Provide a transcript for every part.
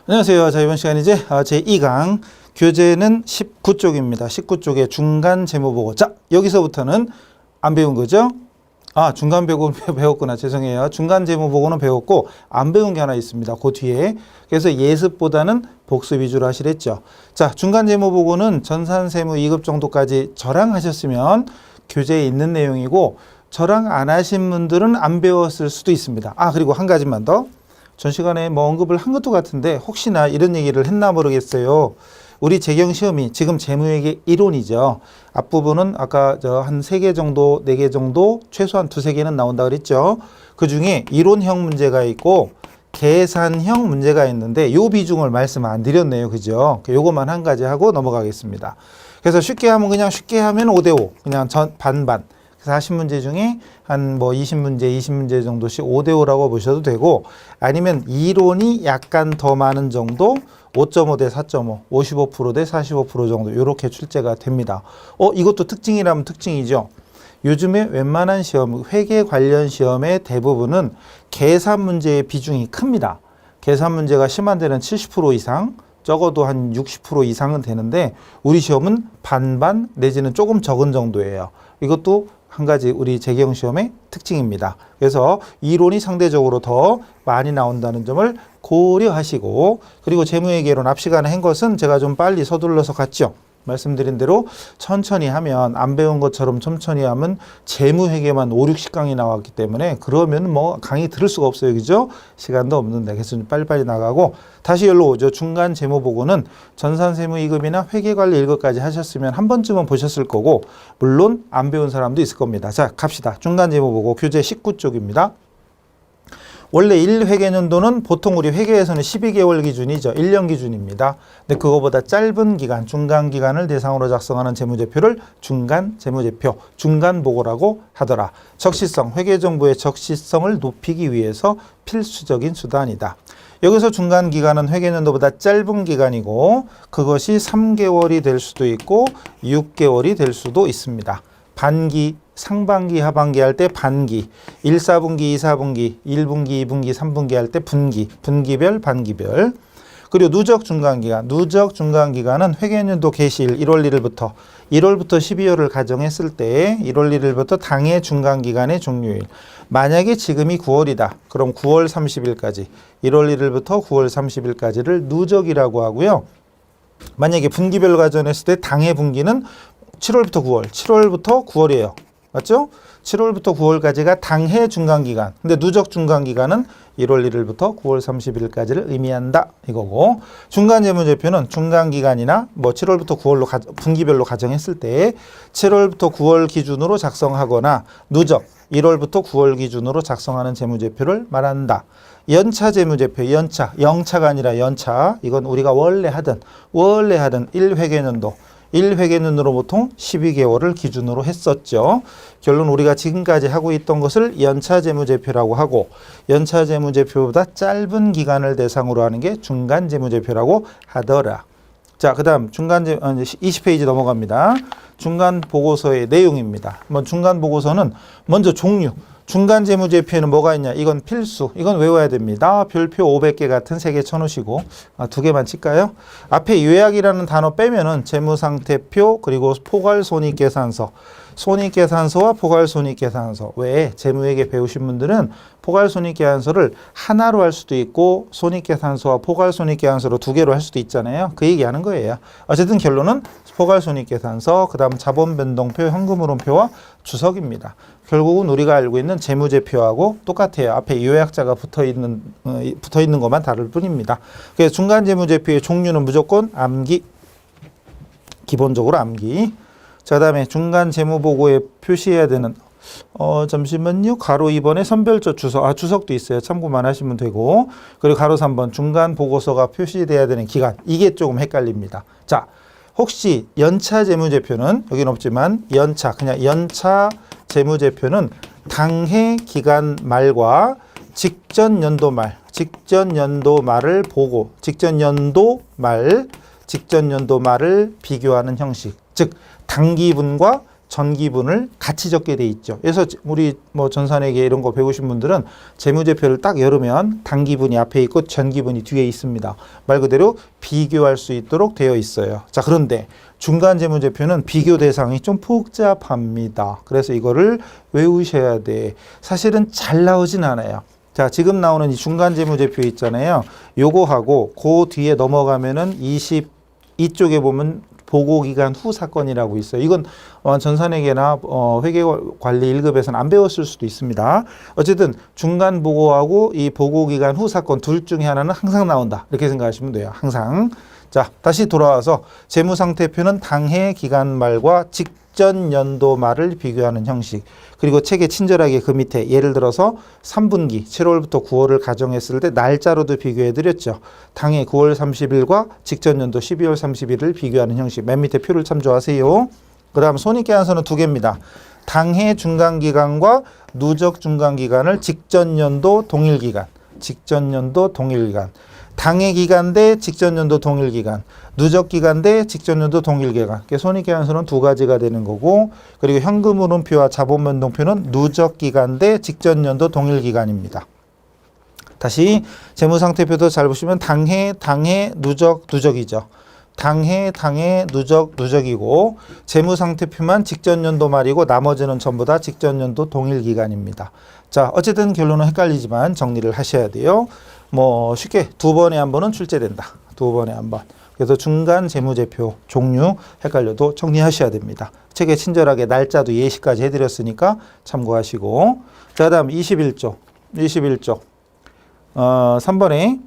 안녕하세요. 자, 이번 시간 이제 제2강 교재는 19쪽입니다. 19쪽의 중간 재무보고. 자, 여기서부터는 안 배운 거죠? 중간 배웠구나. 죄송해요. 중간 재무보고는 배웠고 안 배운 게 하나 있습니다. 그 뒤에. 그래서 예습보다는 복습 위주로 하시랬죠. 자, 중간 재무보고는 전산세무 2급 정도까지 저랑 하셨으면 교재에 있는 내용이고 저랑 안 하신 분들은 안 배웠을 수도 있습니다. 그리고 한 가지만 더. 전 시간에 언급을 한 것도 같은데 혹시나 이런 얘기를 했나 모르겠어요. 우리 재경 시험이 지금 재무회계 이론이죠. 앞부분은 아까 한 3개 정도, 4개 정도, 최소한 2-3개는 나온다 그랬죠. 그 중에 이론형 문제가 있고 계산형 문제가 있는데 요 비중을 말씀 안 드렸네요. 그죠? 요것만 한 가지 하고 넘어가겠습니다. 그래서 쉽게 하면 그냥 쉽게 하면 5대5, 그냥 반반. 40문제 중에 한 20문제 정도씩 5대5라고 보셔도 되고, 아니면 이론이 약간 더 많은 정도 5.5 대 4.5, 55% 대 45% 정도 이렇게 출제가 됩니다. 이것도 특징이라면 특징이죠. 요즘에 웬만한 시험, 회계 관련 시험의 대부분은 계산 문제의 비중이 큽니다. 계산 문제가 심한 데는 70% 이상, 적어도 한 60% 이상은 되는데 우리 시험은 반반 내지는 조금 적은 정도예요. 이것도 한 가지 우리 재경 시험의 특징입니다. 그래서 이론이 상대적으로 더 많이 나온다는 점을 고려하시고, 그리고 재무회계론 앞 시간에 한 것은 제가 좀 빨리 서둘러서 갔죠. 말씀드린 대로 천천히 하면, 안 배운 것처럼 천천히 하면 재무회계만 5, 60강이 나왔기 때문에 그러면 강의 들을 수가 없어요. 그죠? 시간도 없는데. 그래서 좀 빨리빨리 나가고 다시 열로 오죠. 중간 재무보고는 전산세무 2급이나 회계관리 1급까지 하셨으면 한 번쯤은 보셨을 거고, 물론 안 배운 사람도 있을 겁니다. 자, 갑시다. 중간 재무보고 교재 19쪽입니다. 원래 1회계년도는 보통 우리 회계에서는 12개월 기준이죠. 1년 기준입니다. 근데 그거보다 짧은 기간, 중간 기간을 대상으로 작성하는 재무제표를 중간 재무제표, 중간보고라고 하더라. 적시성, 회계정보의 적시성을 높이기 위해서 필수적인 수단이다. 여기서 중간 기간은 회계년도보다 짧은 기간이고 그것이 3개월이 될 수도 있고 6개월이 될 수도 있습니다. 반기, 상반기, 하반기 할 때 반기, 1, 4분기, 2, 4분기, 1분기, 2분기, 3분기 할 때 분기, 분기별, 반기별. 그리고 누적 중간기간, 누적 중간기간은 회계연도 개시일 1월 1일부터 12월을 가정했을 때 1월 1일부터 당해 중간기간의 종료일. 만약에 지금이 9월이다. 그럼 9월 30일까지, 1월 1일부터 9월 30일까지를 누적이라고 하고요. 만약에 분기별 가정했을 때 당해 분기는 7월부터 9월, 7월부터 9월이에요. 맞죠? 7월부터 9월까지가 당해 중간기간. 근데 누적 중간기간은 1월 1일부터 9월 30일까지를 의미한다. 이거고. 중간재무제표는 중간기간이나 7월부터 9월로 분기별로 가정했을 때 7월부터 9월 기준으로 작성하거나 누적 1월부터 9월 기준으로 작성하는 재무제표를 말한다. 연차 재무제표, 영차가 아니라 연차. 이건 우리가 원래 하던 1회계년도. 1회계년으로 보통 12개월을 기준으로 했었죠. 결론 우리가 지금까지 하고 있던 것을 연차재무제표라고 하고, 연차재무제표보다 짧은 기간을 대상으로 하는 게 중간재무제표라고 하더라. 자, 그 다음 20페이지 넘어갑니다. 중간보고서의 내용입니다. 중간보고서는 먼저 종류. 중간재무제표에는 뭐가 있냐? 이건 필수. 이건 외워야 됩니다. 별표 500개 같은 3개 쳐놓으시고 2개만 칠까요? 앞에 요약이라는 단어 빼면은 재무상태표 그리고 포괄손익계산서. 손익계산서와 포괄손익계산서. 왜? 재무회계 배우신 분들은 포괄손익계산서를 하나로 할 수도 있고 손익계산서와 포괄손익계산서로 2개로 할 수도 있잖아요. 그 얘기하는 거예요. 어쨌든 결론은 포괄손익계산서, 그 다음 자본변동표, 현금흐름표와 주석입니다. 결국은 우리가 알고 있는 재무제표하고 똑같아요. 앞에 요약자가 붙어 있는 것만 다를 뿐입니다. 그래서 중간재무제표의 종류는 무조건 암기, 기본적으로 암기. 자, 다음에 중간재무보고에 표시해야 되는 잠시만요. 가로 2번에 선별적 주석. 주석도 있어요. 참고만 하시면 되고. 그리고 가로 3번 중간보고서가 표시돼야 되는 기간. 이게 조금 헷갈립니다. 자, 혹시 연차 재무제표는 여기는 없지만 그냥 연차 재무제표는 당해 기간 말과 직전 연도 말을 보고 직전 연도 말을 비교하는 형식. 즉 당기분과 전기분을 같이 적게 돼 있죠. 그래서 우리 뭐 전산회계 이런 거 배우신 분들은 재무제표를 딱 열으면 단기분이 앞에 있고 전기분이 뒤에 있습니다. 말 그대로 비교할 수 있도록 되어 있어요. 자, 그런데 중간 재무제표는 비교 대상이 좀 복잡합니다. 그래서 이거를 외우셔야 돼. 사실은 잘 나오진 않아요. 자, 지금 나오는 이 중간 재무제표 있잖아요. 요거하고 그 뒤에 넘어가면은 22쪽에 보면 보고기간 후 사건이라고 있어요. 이건 전산회계나 회계관리 1급에서는 안 배웠을 수도 있습니다. 어쨌든 중간 보고하고 이 보고기간 후 사건 둘 중에 하나는 항상 나온다. 이렇게 생각하시면 돼요. 항상. 자, 다시 돌아와서 재무상태표는 당해 기간 말과 직전 연도 말을 비교하는 형식. 그리고 책에 친절하게 그 밑에 예를 들어서 3분기 7월부터 9월을 가정했을 때 날짜로도 비교해 드렸죠. 당해 9월 30일과 직전 연도 12월 30일을 비교하는 형식. 맨 밑에 표를 참조하세요. 그 다음 손익계산서는 두 개입니다. 당해 중간기간과 누적 중간기간을 직전 연도 동일기간. 직전 연도 동일기간. 당해 기간 대 직전 연도 동일 기간, 누적 기간 대 직전 연도 동일 기간. 손익계산서는 두 가지가 되는 거고, 그리고 현금 흐름표와 자본 변동표는 누적 기간 대 직전 연도 동일 기간입니다. 다시 재무상태표도 잘 보시면 당해, 누적, 누적이죠. 당해, 누적, 누적이고 재무상태표만 직전 연도 말이고 나머지는 전부 다 직전 연도 동일 기간입니다. 자, 어쨌든 결론은 헷갈리지만 정리를 하셔야 돼요. 뭐 쉽게 두 번에 한 번은 출제된다. 두 번에 한 번. 그래서 중간 재무제표 종류 헷갈려도 정리하셔야 됩니다. 책에 친절하게 날짜도 예시까지 해드렸으니까 참고하시고. 자, 다음 21쪽. 3번에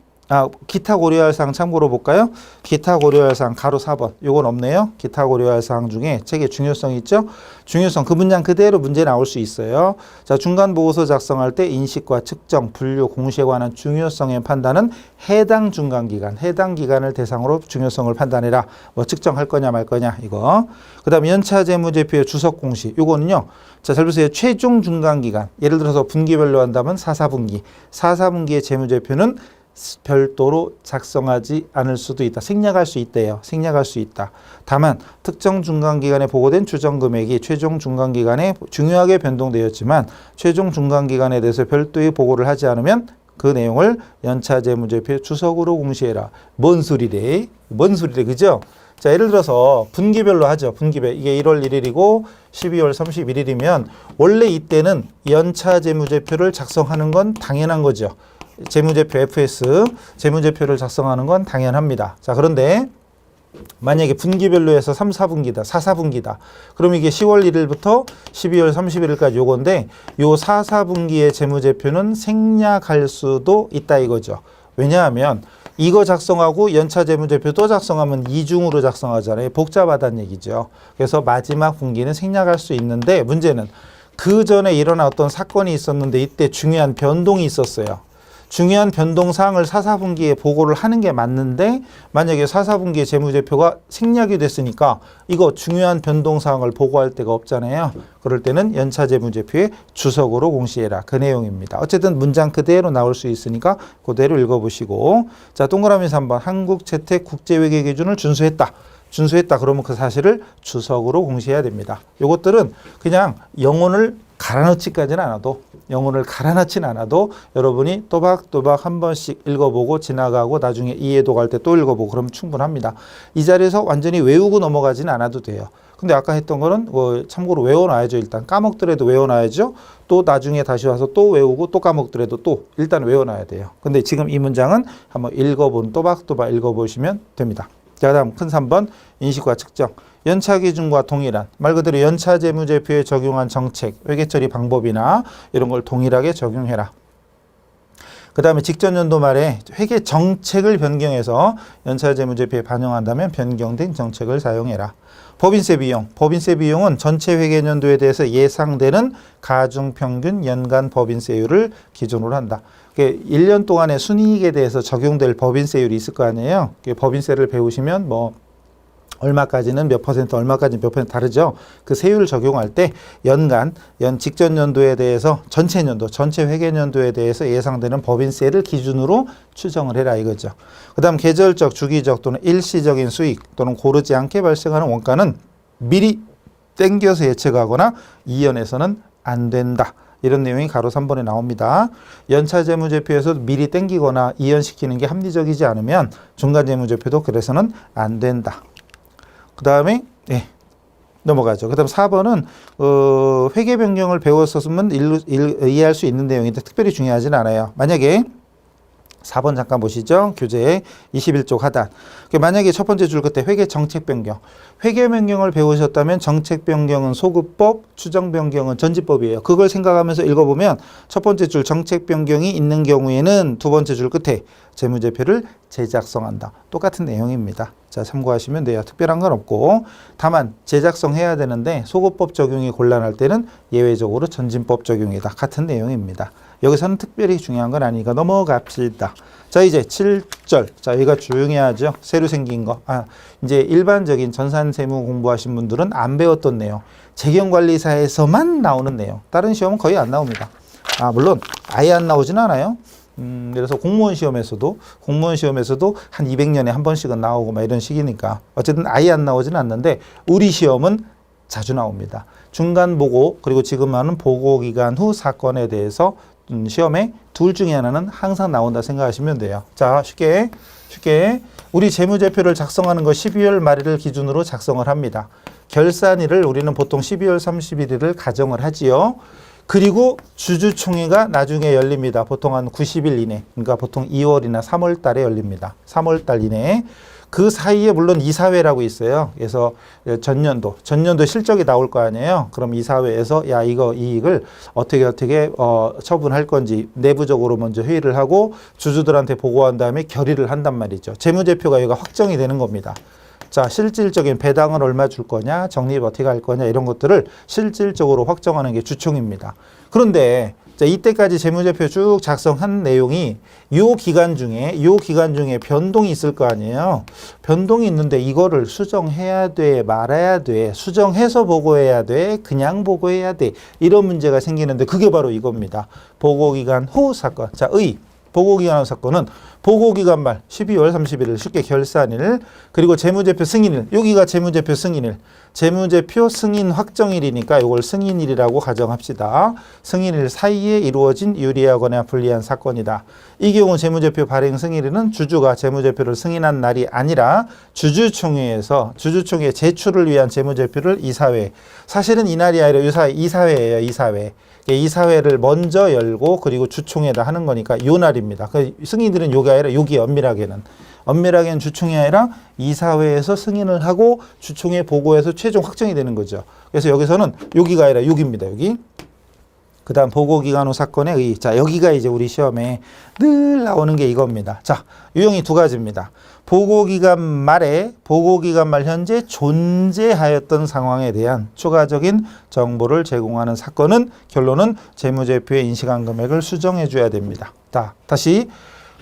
기타 고려할 사항 참고로 볼까요? 기타 고려할 사항 가로 4번. 요건 없네요. 기타 고려할 사항 중에 책의 중요성 있죠? 중요성 그 문장 그대로 문제 나올 수 있어요. 자, 중간 보고서 작성할 때 인식과 측정, 분류, 공시에 관한 중요성의 판단은 해당 중간 기간, 해당 기간을 대상으로 중요성을 판단해라. 뭐 측정할 거냐 말 거냐 이거. 그다음 연차 재무제표의 주석 공시. 요거는요. 자, 잘 보세요. 최종 중간 기간. 예를 들어서 분기별로 한다면 4분기. 4분기의 재무제표는 별도로 작성하지 않을 수도 있다. 생략할 수 있대요. 생략할 수 있다. 다만 특정 중간기간에 보고된 추정금액이 최종 중간기간에 중요하게 변동되었지만 최종 중간기간에 대해서 별도의 보고를 하지 않으면 그 내용을 연차재무제표 주석으로 공시해라. 뭔 소리래? 그죠? 자, 예를 들어서 분기별로 하죠. 분기별. 이게 1월 1일이고 12월 31일이면 원래 이때는 연차재무제표를 작성하는 건 당연한 거죠. 재무제표 FS, 재무제표를 작성하는 건 당연합니다. 자, 그런데 만약에 분기별로 해서 3, 4분기다, 4, 4분기다. 그럼 이게 10월 1일부터 12월 31일까지 요건데 요 4, 4분기의 재무제표는 생략할 수도 있다 이거죠. 왜냐하면 이거 작성하고 연차 재무제표 또 작성하면 이중으로 작성하잖아요. 복잡하다는 얘기죠. 그래서 마지막 분기는 생략할 수 있는데 문제는 그 전에 일어난 어떤 사건이 있었는데 이때 중요한 변동이 있었어요. 중요한 변동사항을 4, 4분기에 보고를 하는 게 맞는데 만약에 4, 4분기에 재무제표가 생략이 됐으니까 이거 중요한 변동사항을 보고할 데가 없잖아요. 그럴 때는 연차재무제표의 주석으로 공시해라. 그 내용입니다. 어쨌든 문장 그대로 나올 수 있으니까 그대로 읽어보시고. 자, 동그라미 3번. 한국재택국제회계 기준을 준수했다. 그러면 그 사실을 주석으로 공시해야 됩니다. 요것들은 그냥 영혼을 갈아넣지까지는 않아도 영혼을 갈아넣지는 않아도 여러분이 또박또박 한 번씩 읽어보고 지나가고 나중에 이해도 갈 때 또 읽어보고 그러면 충분합니다. 이 자리에서 완전히 외우고 넘어가지는 않아도 돼요. 근데 아까 했던 거는 참고로 외워놔야죠. 일단 까먹더라도 외워놔야죠. 또 나중에 다시 와서 또 외우고 또 까먹더라도 또 일단 외워놔야 돼요. 근데 지금 이 문장은 한번 또박또박 읽어보시면 됩니다. 자, 다음 큰 3번 인식과 측정. 연차 기준과 동일한 말 그대로 연차 재무제표에 적용한 정책, 회계처리 방법이나 이런 걸 동일하게 적용해라. 그 다음에 직전 연도 말에 회계 정책을 변경해서 연차 재무제표에 반영한다면 변경된 정책을 사용해라. 법인세 비용은 전체 회계연도에 대해서 예상되는 가중평균 연간 법인세율을 기준으로 한다. 1년 동안의 순이익에 대해서 적용될 법인세율이 있을 거 아니에요. 법인세를 배우시면 얼마까지는 몇 퍼센트, 얼마까지는 몇 퍼센트 다르죠. 그 세율을 적용할 때 직전 연도에 대해서 전체 회계연도에 대해서 예상되는 법인세를 기준으로 추정을 해라 이거죠. 그 다음 계절적, 주기적 또는 일시적인 수익 또는 고르지 않게 발생하는 원가는 미리 땡겨서 예측하거나 이연해서는 안 된다. 이런 내용이 가로 3번에 나옵니다. 연차 재무제표에서 미리 땡기거나 이연시키는 게 합리적이지 않으면 중간 재무제표도 그래서는 안 된다. 그 다음에 넘어가죠. 그 다음 4번은 회계 변경을 배웠었으면 이해할 수 있는 내용인데 특별히 중요하진 않아요. 만약에 4번 잠깐 보시죠. 교재 21쪽 하단. 만약에 첫 번째 줄 끝에 회계 정책 변경. 회계 변경을 배우셨다면 정책 변경은 소급법, 추정 변경은 전지법이에요. 그걸 생각하면서 읽어보면 첫 번째 줄 정책 변경이 있는 경우에는 두 번째 줄 끝에 재무제표를 재작성한다. 똑같은 내용입니다. 자, 참고하시면 돼요. 특별한 건 없고 다만 재작성해야 되는데 소급법 적용이 곤란할 때는 예외적으로 전진법 적용이다. 같은 내용입니다. 여기서는 특별히 중요한 건 아니니까 넘어갑시다. 자, 이제 7절. 자, 여기가 중요하죠. 새로 생긴 거. 이제 일반적인 전산세무 공부하신 분들은 안 배웠던 내용. 재경관리사에서만 나오는 내용. 다른 시험은 거의 안 나옵니다. 물론 아예 안 나오진 않아요. 그래서 공무원 시험에서도 한 200년에 한 번씩은 나오고 막 이런 식이니까 어쨌든 아예 안 나오진 않는데 우리 시험은 자주 나옵니다. 중간 보고 그리고 지금 하는 보고 기간 후 사건에 대해서 시험에 둘 중에 하나는 항상 나온다 생각하시면 돼요. 자, 쉽게 우리 재무제표를 작성하는 거 12월 말일을 기준으로 작성을 합니다. 결산일을 우리는 보통 12월 31일을 가정을 하지요. 그리고 주주총회가 나중에 열립니다. 보통 한 90일 이내. 그러니까 보통 2월이나 3월 달에 열립니다. 3월 달 이내에. 그 사이에 물론 이사회라고 있어요. 그래서 전년도 실적이 나올 거 아니에요. 그럼 이사회에서 이익을 어떻게 처분할 건지 내부적으로 먼저 회의를 하고 주주들한테 보고한 다음에 결의를 한단 말이죠. 재무제표가 여기가 확정이 되는 겁니다. 자, 실질적인 배당을 얼마 줄 거냐, 적립 어떻게 할 거냐 이런 것들을 실질적으로 확정하는 게 주총입니다. 그런데 자, 이때까지 재무제표 쭉 작성한 내용이 요 기간 중에 변동이 있을 거 아니에요. 변동이 있는데 이거를 수정해야 돼, 말아야 돼, 수정해서 보고해야 돼, 그냥 보고해야 돼. 이런 문제가 생기는데 그게 바로 이겁니다. 보고기간 후 사건. 자, 보고기간 후 사건은 보고기간 말 12월 31일 쉽게 결산일 그리고 재무제표 승인일 여기가 재무제표 승인일 재무제표 승인 확정일이니까 이걸 승인일이라고 가정합시다. 승인일 사이에 이루어진 유리하거나 불리한 사건이다. 이 경우 재무제표 발행 승인일은 주주가 재무제표를 승인한 날이 아니라 주주총회에 제출을 위한 재무제표를 이사회 사실은 이날이 아니라 이사회예요. 이사회를 먼저 열고 그리고 주총회에다 하는 거니까 요 날입니다. 그 승인들은 요게 아니라 여기 엄밀하게는 주총이 아니라 이사회에서 승인을 하고 주총회 보고해서 최종 확정이 되는 거죠. 그래서 여기서는 여기가 아니라 여기입니다. 여기. 그 다음 보고기간 후 사건의 의. 자, 여기가 이제 우리 시험에 늘 나오는 게 이겁니다. 자, 유형이 두 가지입니다. 보고기간 말 현재 존재하였던 상황에 대한 추가적인 정보를 제공하는 사건은 결론은 재무제표의 인식한 금액을 수정해 줘야 됩니다. 자, 다시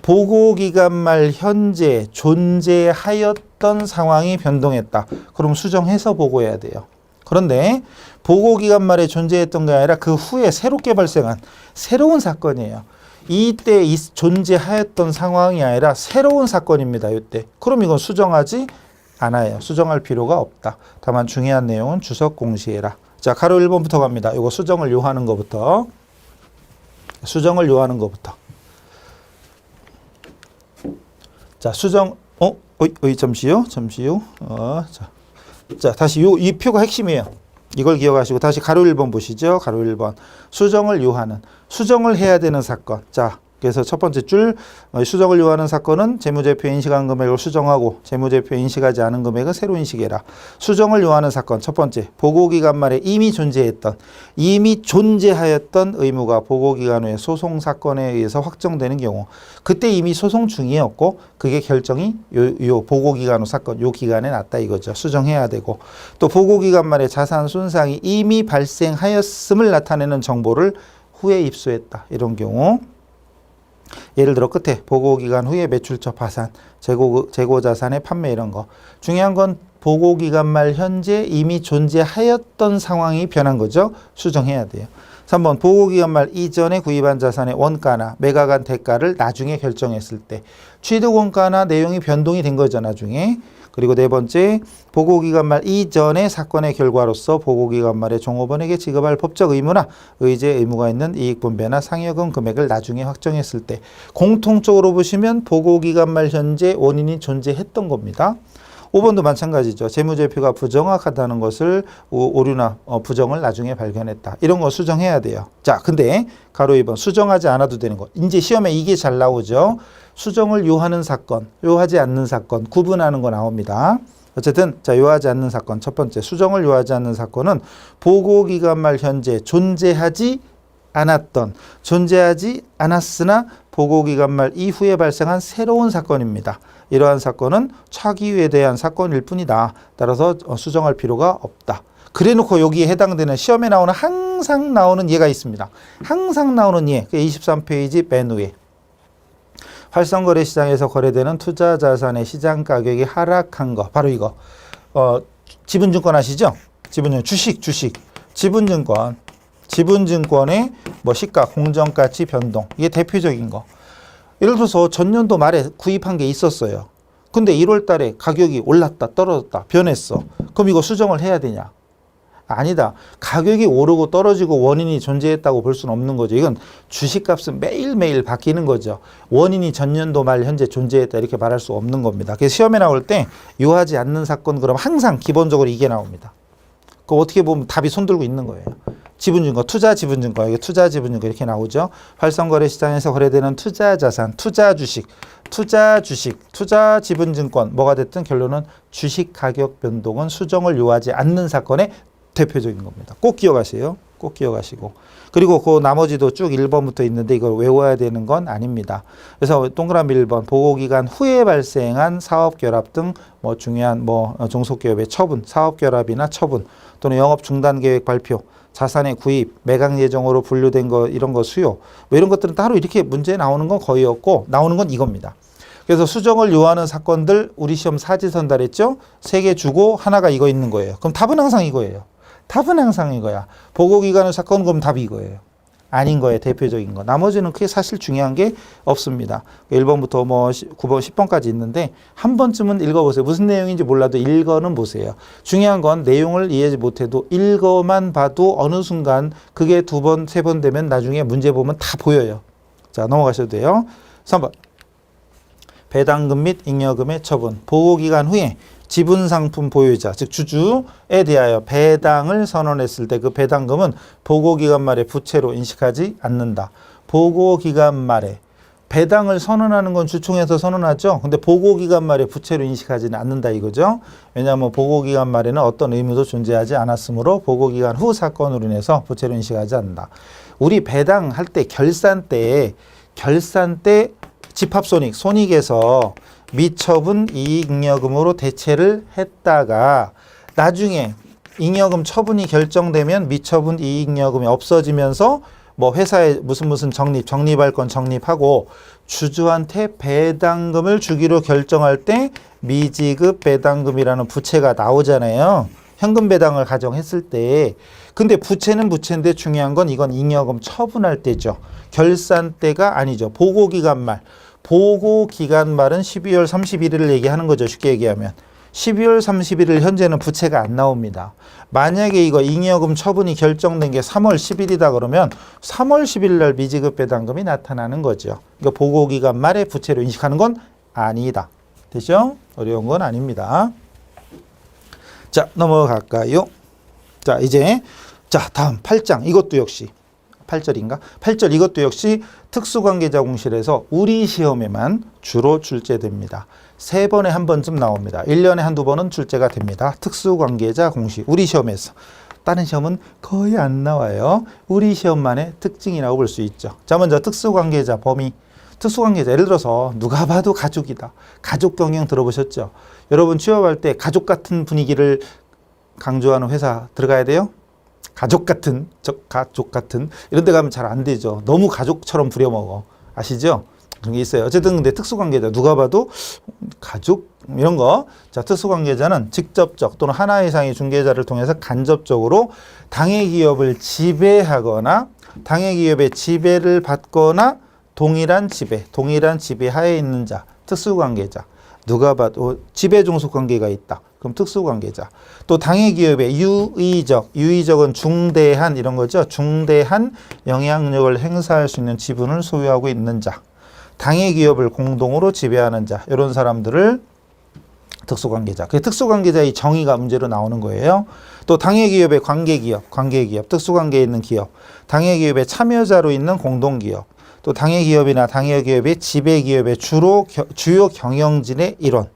보고기간 말 현재 존재하였던 상황이 변동했다. 그럼 수정해서 보고해야 돼요. 그런데 보고기간 말에 존재했던 게 아니라 그 후에 새롭게 발생한 새로운 사건이에요. 이때 존재하였던 상황이 아니라 새로운 사건입니다. 이때. 그럼 이건 수정하지 않아요. 수정할 필요가 없다. 다만 중요한 내용은 주석 공시해라. 자, 가로 1번부터 갑니다. 이거 수정을 요하는 것부터. 자, 수정, 잠시요. 자, 다시 이 표가 핵심이에요. 이걸 기억하시고 다시 가로 1번 보시죠. 가로 1번. 수정을 해야 되는 사건. 자, 그래서 첫 번째 줄 수정을 요하는 사건은 재무제표 인식한 금액을 수정하고 재무제표 인식하지 않은 금액은 새로 인식해라. 수정을 요하는 사건 첫 번째 보고기간 말에 이미 존재하였던 의무가 보고기간 후에 소송 사건에 의해서 확정되는 경우 그때 이미 소송 중이었고 그게 결정이 요 보고기간 후 사건 요 기간에 났다 이거죠. 수정해야 되고 또 보고기간 말에 자산 손상이 이미 발생하였음을 나타내는 정보를 후에 입수했다. 이런 경우 예를 들어 끝에 보고기간 후에 매출처 파산, 재고자산의 판매 이런 거. 중요한 건 보고기간 말 현재 이미 존재하였던 상황이 변한 거죠. 수정해야 돼요. 3번 보고기간 말 이전에 구입한 자산의 원가나 매각한 대가를 나중에 결정했을 때 취득원가나 내용이 변동이 된 거죠. 나중에. 그리고 네 번째, 보고기간 말 이전의 사건의 결과로서 보고기간 말에 종업원에게 지급할 법적 의무나 의제 의무가 있는 이익분배나 상여금 금액을 나중에 확정했을 때 공통적으로 보시면 보고기간 말 현재 원인이 존재했던 겁니다. 5번도 마찬가지죠. 재무제표가 부정확하다는 것을 오류나 부정을 나중에 발견했다. 이런 거 수정해야 돼요. 자, 근데 가로 2번 수정하지 않아도 되는 거. 이제 시험에 이게 잘 나오죠. 수정을 요하는 사건, 요하지 않는 사건 구분하는 거 나옵니다. 어쨌든 자, 요하지 않는 사건 첫 번째 수정을 요하지 않는 사건은 보고기간 말 현재 존재하지 않았으나 보고기간 말 이후에 발생한 새로운 사건입니다. 이러한 사건은 차기유에 대한 사건일 뿐이다. 따라서 수정할 필요가 없다. 그래놓고 여기에 해당되는 시험에 나오는 항상 나오는 예가 있습니다. 항상 나오는 예, 23페이지 맨 위에. 활성거래 시장에서 거래되는 투자 자산의 시장 가격이 하락한 거 바로 이거. 지분증권 아시죠? 지분증권 주식 지분증권의 뭐 시가 공정가치 변동 이게 대표적인 거. 예를 들어서 전년도 말에 구입한 게 있었어요. 근데 1월 달에 가격이 올랐다 떨어졌다 변했어. 그럼 이거 수정을 해야 되냐? 아니다. 가격이 오르고 떨어지고 원인이 존재했다고 볼 수는 없는 거죠. 이건 주식값은 매일매일 바뀌는 거죠. 원인이 전년도 말 현재 존재했다 이렇게 말할 수 없는 겁니다. 그래서 시험에 나올 때 요하지 않는 사건 그럼 항상 기본적으로 이게 나옵니다. 그 어떻게 보면 답이 손들고 있는 거예요. 지분증권, 투자 지분증권, 이게 투자 지분증권 이렇게 나오죠. 활성거래 시장에서 거래되는 투자 자산, 투자 주식, 투자 지분증권 뭐가 됐든 결론은 주식 가격 변동은 수정을 요하지 않는 사건의 대표적인 겁니다. 꼭 기억하세요. 꼭 기억하시고. 그리고 그 나머지도 쭉 1번부터 있는데 이걸 외워야 되는 건 아닙니다. 그래서 동그라미 1번 보고기간 후에 발생한 사업결합 등 뭐 중요한 뭐 종속기업의 처분, 사업결합이나 처분 또는 영업 중단 계획 발표, 자산의 구입, 매각 예정으로 분류된 거 이런 거 수요 뭐 이런 것들은 따로 이렇게 문제 나오는 건 거의 없고 나오는 건 이겁니다. 그래서 수정을 요하는 사건들 우리 시험 사지선달했죠? 3개 주고 하나가 이거 있는 거예요. 그럼 답은 항상 이거예요. 답은 항상 이거야. 보고기간의 사건 그럼 답이 이거예요. 아닌 거예요. 대표적인 거. 나머지는 크게 사실 중요한 게 없습니다. 1번부터 뭐 9번, 10번까지 있는데 한 번쯤은 읽어보세요. 무슨 내용인지 몰라도 읽어는 보세요. 중요한 건 내용을 이해하지 못해도 읽어만 봐도 어느 순간 그게 2번, 3번 되면 나중에 문제 보면 다 보여요. 자, 넘어가셔도 돼요. 3번. 배당금 및 잉여금의 처분. 보고기간 후에 지분상품 보유자, 즉 주주에 대하여 배당을 선언했을 때 그 배당금은 보고기간 말에 부채로 인식하지 않는다. 보고기간 말에 배당을 선언하는 건 주총에서 선언하죠. 근데 보고기간 말에 부채로 인식하지는 않는다 이거죠. 왜냐하면 보고기간 말에는 어떤 의무도 존재하지 않았으므로 보고기간 후 사건으로 인해서 부채로 인식하지 않는다. 우리 배당할 때 결산 때 집합손익에서 미처분 이익잉여금으로 대체를 했다가 나중에 잉여금 처분이 결정되면 미처분 이익잉여금이 없어지면서 뭐 회사에 무슨 적립할 건 적립하고 주주한테 배당금을 주기로 결정할 때 미지급 배당금이라는 부채가 나오잖아요. 현금 배당을 가정했을 때. 근데 부채는 부채인데 중요한 건 이건 잉여금 처분할 때죠. 결산 때가 아니죠. 보고기간 말. 보고기간 말은 12월 31일을 얘기하는 거죠. 쉽게 얘기하면. 12월 31일 현재는 부채가 안 나옵니다. 만약에 이거 잉여금 처분이 결정된 게 3월 10일이다 그러면 3월 10일 날 미지급 배당금이 나타나는 거죠. 그러니까 보고기간 말에 부채로 인식하는 건 아니다. 되죠? 어려운 건 아닙니다. 자, 넘어갈까요? 자, 이제 다음 8장 이것도 역시 8절인가? 8절 이것도 역시 특수관계자 공실에서 우리 시험에만 주로 출제됩니다. 3번에 한 번쯤 나옵니다. 1년에 한두 번은 출제가 됩니다. 특수관계자 공실 우리 시험에서. 다른 시험은 거의 안 나와요. 우리 시험만의 특징이라고 볼 수 있죠. 자, 먼저 특수관계자 범위. 특수관계자 예를 들어서 누가 봐도 가족이다. 가족 경영 들어보셨죠? 여러분 취업할 때 가족 같은 분위기를 강조하는 회사 들어가야 돼요? 가족 같은 이런 데 가면 잘 안 되죠. 너무 가족처럼 부려먹어. 아시죠? 그런 게 있어요. 어쨌든 근데 특수관계자 누가 봐도 가족 이런 거. 자, 특수관계자는 직접적 또는 하나 이상의 중개자를 통해서 간접적으로 당해 기업을 지배하거나 당해 기업의 지배를 받거나 동일한 지배 하에 있는 자, 특수관계자. 누가 봐도 지배종속관계가 있다. 그럼 특수관계자. 또 당해기업의 유의적은 중대한 이런 거죠. 중대한 영향력을 행사할 수 있는 지분을 소유하고 있는 자. 당해기업을 공동으로 지배하는 자. 이런 사람들을 특수관계자. 그 특수관계자의 정의가 문제로 나오는 거예요. 또 당해기업의 관계기업, 특수관계에 있는 기업. 당해기업의 참여자로 있는 공동기업. 또 당해기업이나 당해기업의 지배기업의 주요 경영진의 일원.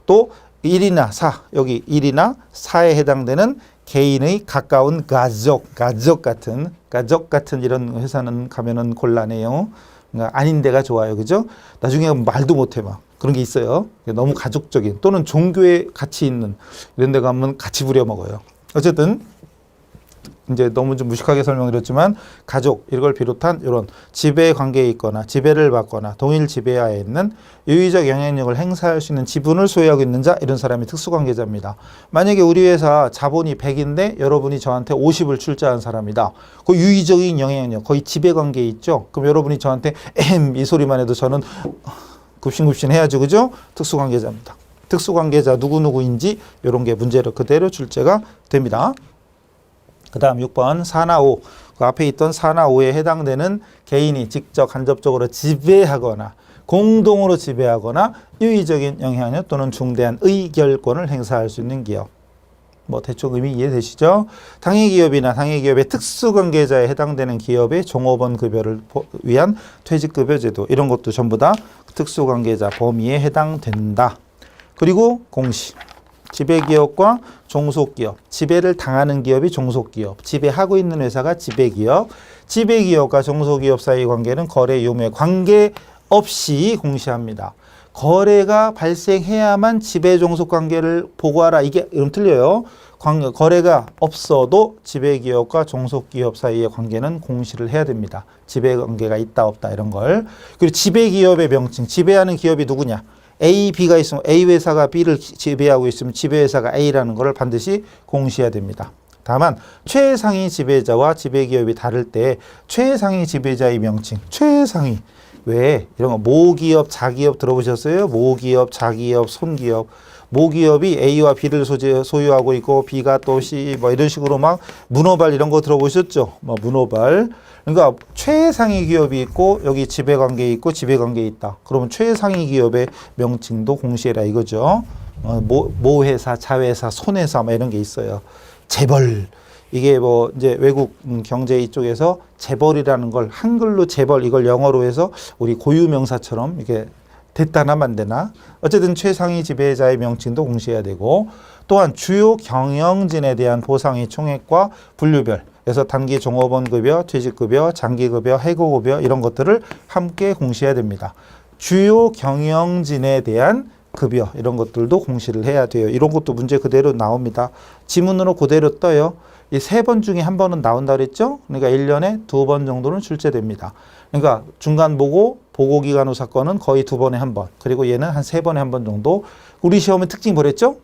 또 1이나 4, 여기 1이나 4에 해당되는 개인의 가까운 가족 같은 이런 회사는 가면은 곤란해요. 그러니까 아닌 데가 좋아요. 그죠? 나중에 말도 못해 막. 그런 게 있어요. 너무 가족적인 또는 종교에 같이 있는 이런 데 가면 같이 부려먹어요. 어쨌든 이제 너무 좀 무식하게 설명드렸지만 가족 이걸 비롯한 이런 지배 관계에 있거나 지배를 받거나 동일 지배하에 있는 유의적 영향력을 행사할 수 있는 지분을 소유하고 있는 자 이런 사람이 특수관계자입니다. 만약에 우리 회사 자본이 100인데 여러분이 저한테 50을 출자한 사람이다. 그 유의적인 영향력 거의 지배관계에 있죠. 그럼 여러분이 저한테 이 소리만 해도 저는 굽신굽신 해야죠. 그죠? 특수관계자입니다. 특수관계자 누구누구인지 이런 게 문제로 그대로 출제가 됩니다. 그 다음 6번 4나 5. 그 앞에 있던 4나 5에 해당되는 개인이 직접 간접적으로 지배하거나 공동으로 지배하거나 유의적인 영향력 또는 중대한 의결권을 행사할 수 있는 기업. 뭐 대충 의미 이해되시죠? 당해기업이나 당해기업의 특수관계자에 해당되는 기업의 종업원 급여를 위한 퇴직급여 제도 이런 것도 전부 다 특수관계자 범위에 해당된다. 그리고 공시. 지배기업과 종속기업. 지배를 당하는 기업이 종속기업. 지배하고 있는 회사가 지배기업. 지배기업과 종속기업 사이의 관계는 거래 유무에 관계없이 공시합니다. 거래가 발생해야만 지배종속관계를 보고하라. 이게 이름 틀려요. 거래가 없어도 지배기업과 종속기업 사이의 관계는 공시를 해야 됩니다. 지배관계가 있다 없다 이런 걸. 그리고 지배기업의 명칭. 지배하는 기업이 누구냐. A, B가 있으면 A 회사가 B를 지배하고 있으면 지배회사가 A라는 것을 반드시 공시해야 됩니다. 다만 최상위 지배자와 지배기업이 다를 때 최상위 지배자의 명칭, 최상위 왜 이런 거 모기업, 자기업 들어보셨어요? 모기업, 자기업, 손기업. 모기업이 A와 B를 소유하고 있고 B가 또 C 뭐 이런 식으로 막 문어발 이런 거 들어보셨죠? 뭐 문어발. 그러니까 최상위 기업이 있고 여기 지배관계에 있고 지배관계에 있다. 그러면 최상위 기업의 명칭도 공시해라 이거죠. 모회사, 자회사, 손회사 뭐 이런 게 있어요. 재벌. 이게 뭐 이제 외국 경제 이쪽에서 재벌이라는 걸 한글로 재벌 이걸 영어로 해서 우리 고유명사처럼 이게 됐다나 만되나 어쨌든 최상위 지배자의 명칭도 공시해야 되고 또한 주요 경영진에 대한 보상의 총액과 분류별 그래서 단기 종업원 급여, 퇴직급여, 장기급여, 해고급여 이런 것들을 함께 공시해야 됩니다. 주요 경영진에 대한 급여 이런 것들도 공시를 해야 돼요. 이런 것도 문제 그대로 나옵니다. 지문으로 그대로 떠요. 이 3번 중에 1번은 나온다 그랬죠? 그러니까 1년에 2번 정도는 출제됩니다. 그러니까 중간 보고 기간 후 사건은 거의 2번에 1번. 그리고 얘는 한 3번에 1번 정도. 우리 시험의 특징 뭐랬죠?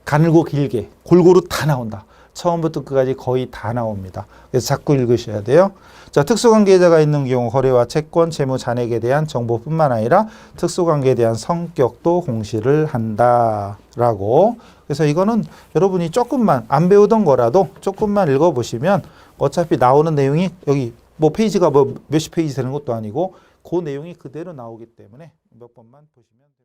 가늘고 길게 골고루 다 나온다. 처음부터 끝까지 거의 다 나옵니다. 그래서 자꾸 읽으셔야 돼요. 자, 특수관계자가 있는 경우 거래와 채권, 재무, 잔액에 대한 정보뿐만 아니라 특수관계에 대한 성격도 공시를 한다라고. 그래서 이거는 여러분이 조금만 안 배우던 거라도 조금만 읽어보시면 어차피 나오는 내용이 여기 뭐 페이지가 뭐 몇십 페이지 되는 것도 아니고 그 내용이 그대로 나오기 때문에 몇 번만 보시면 돼요.